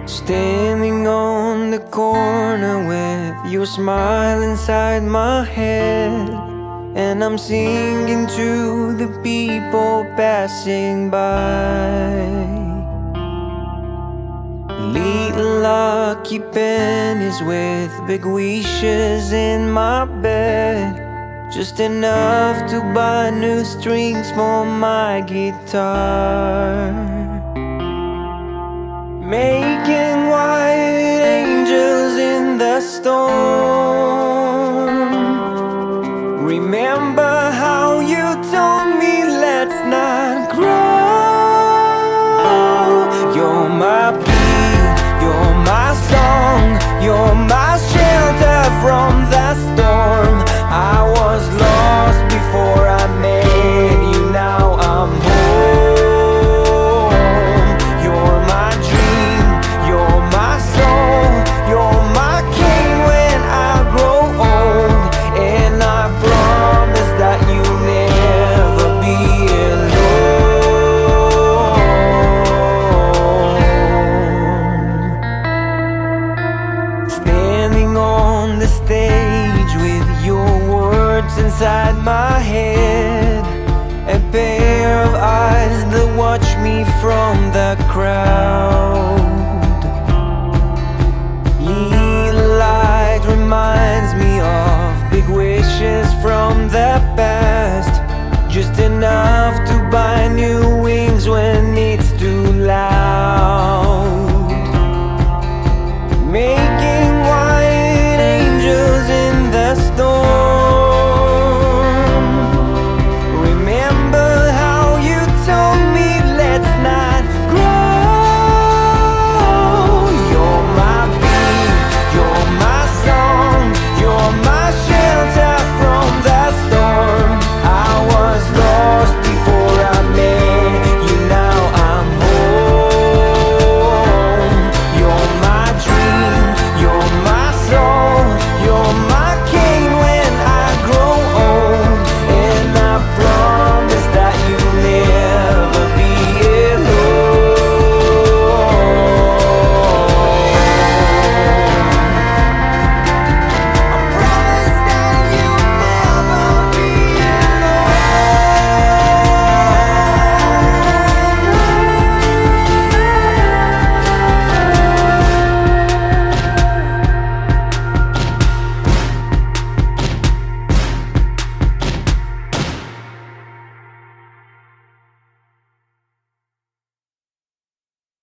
Standing on the corner with your smile inside my head, and I'm singing to the people passing by. Little lucky pennies with big wishes in my bed, just enough to buy new strings for my guitar. Making white angels in the storm. Remember how you told me let's not grow. You're my beat, you're my song, you're my shelter from the storm. I was lost before I met you, now I'm home. You're my dream, you're my soul, you're my king when I grow old. And I promise that you'll never be alone. Standing on the stage with your words inside my head, a pair of eyes that watch me from the crowd. Little light reminds me of big wishes from the past, just enough to buy